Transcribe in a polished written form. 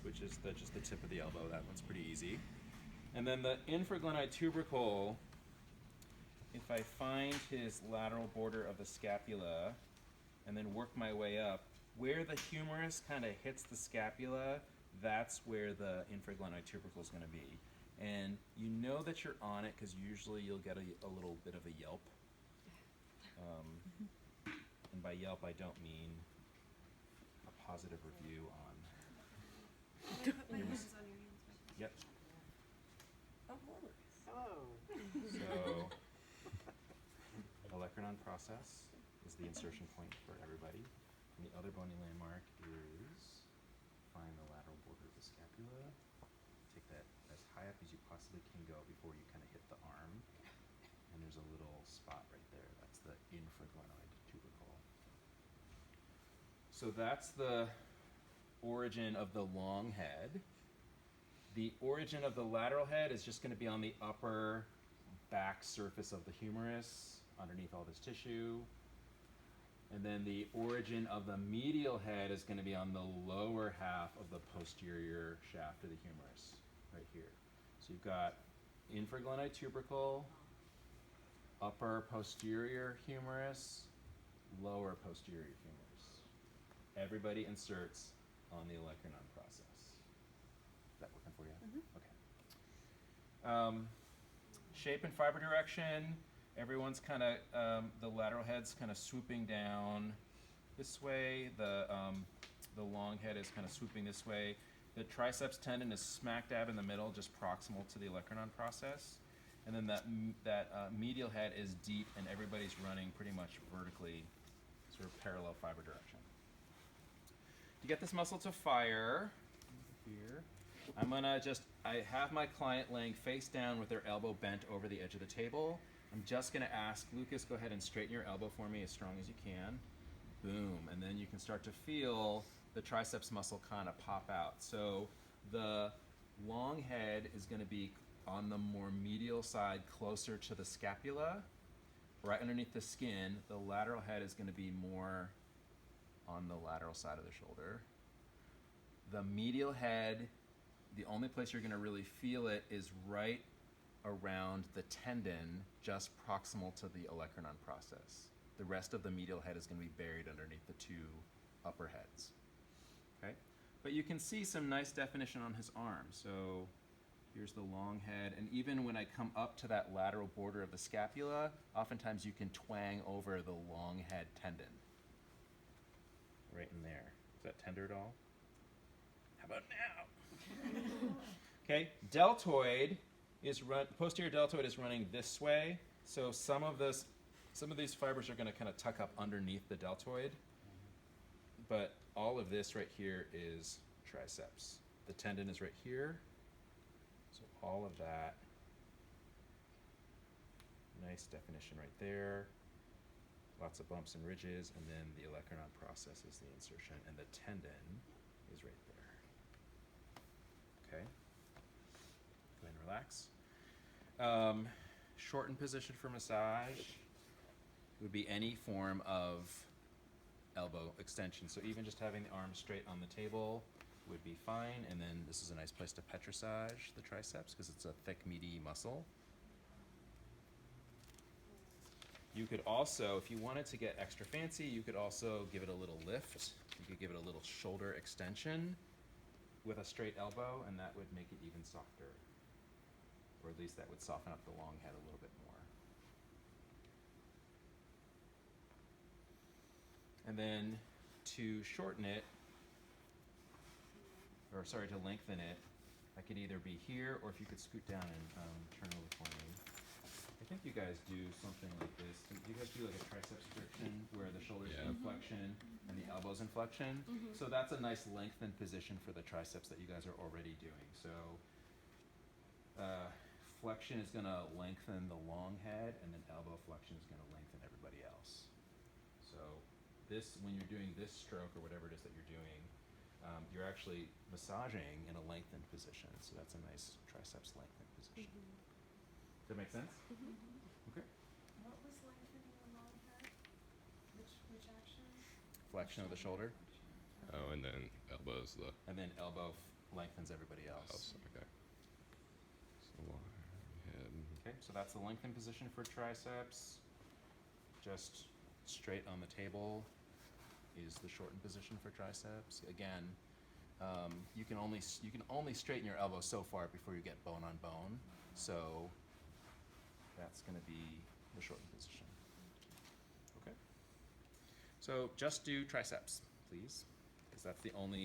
brachii, which is just the tip of the elbow. That one's pretty easy. And then the infraglenoid tubercle, if I find his lateral border of the scapula and then work my way up, where the humerus kind of hits the scapula, that's where the infraglenoid tubercle is going to be. And you know that you're on it because usually you'll get a little bit of a yelp. And by yelp, I don't mean a positive review on. Can I put my hands on your hands? Yep. Oh, Hello. So, olecranon process is the insertion point for everybody. And the other bony landmark is find the lateral border of the scapula. Take that as high up as you possibly can go before you kind of hit the arm. And there's a little spot right there. That's the infraglenoid tubercle. So that's the origin of the long head. The origin of the lateral head is just going to be on the upper back surface of the humerus, underneath all this tissue. And then the origin of the medial head is going to be on the lower half of the posterior shaft of the humerus, right here. So you've got infraglenoid tubercle, upper posterior humerus, lower posterior humerus. Everybody inserts on the olecranon process. Is that working for you? Okay. Shape and fiber direction. Everyone's kind of, the lateral head's kind of swooping down this way. The long head is kind of swooping this way. The triceps tendon is smack dab in the middle, just proximal to the olecranon process. And then that medial head is deep, and everybody's running pretty much vertically, sort of parallel fiber direction. To get this muscle to fire, here, I'm gonna I have my client laying face down with their elbow bent over the edge of the table. I'm just gonna ask Lucas, go ahead and straighten your elbow for me as strong as you can. Boom, and then you can start to feel the triceps muscle kind of pop out. So the long head is gonna be on the more medial side, closer to the scapula, right underneath the skin. The lateral head is gonna be more on the lateral side of the shoulder. The medial head, the only place you're gonna really feel it is right around the tendon, just proximal to the olecranon process. The rest of the medial head is gonna be buried underneath the two upper heads, okay? But you can see some nice definition on his arm. So here's the long head, and even when I come up to that lateral border of the scapula, oftentimes you can twang over the long head tendon. Right in there. Is that tender at all? How about now? Okay, deltoid is posterior deltoid is running this way. So some of these fibers are going to kind of tuck up underneath the deltoid, but all of this right here is triceps. The tendon is right here. So all of that, nice definition right there. Lots of bumps and ridges, and then the olecranon process is the insertion, and the tendon is right there. Okay. Go ahead and relax. Shortened position for massage would be any form of elbow extension. So even just having the arm straight on the table would be fine, and then this is a nice place to petrissage the triceps because it's a thick, meaty muscle. You could also, if you wanted to get extra fancy, you could also give it a little lift. You could give it a little shoulder extension with a straight elbow, and that would make it even softer. Or at least that would soften up the long head a little bit more. And then to shorten it, or sorry, to lengthen it, I could either be here, or if you could scoot down and turn over for me. I think you guys do something like this. Do you guys do like a triceps friction where the shoulders in flexion and the elbows in flexion? So that's a nice lengthened position for the triceps that you guys are already doing. So flexion is going to lengthen the long head, and then elbow flexion is going to lengthen everybody else. So this, when you're doing this stroke or whatever it is that you're doing, you're actually massaging in a lengthened position. So that's a nice triceps lengthened position. Does that make sense? Okay. What was lengthening the long head? Which action? Flexion of the shoulder. Oh, and then elbows the. And then elbow lengthens everybody else. Okay. So long head. Okay, so that's the lengthened position for triceps. Just straight on the table is the shortened position for triceps. Again, you can only straighten your elbow so far before you get bone on bone. So that's going to be the shortened position. Okay. So just do triceps, please, because that's the only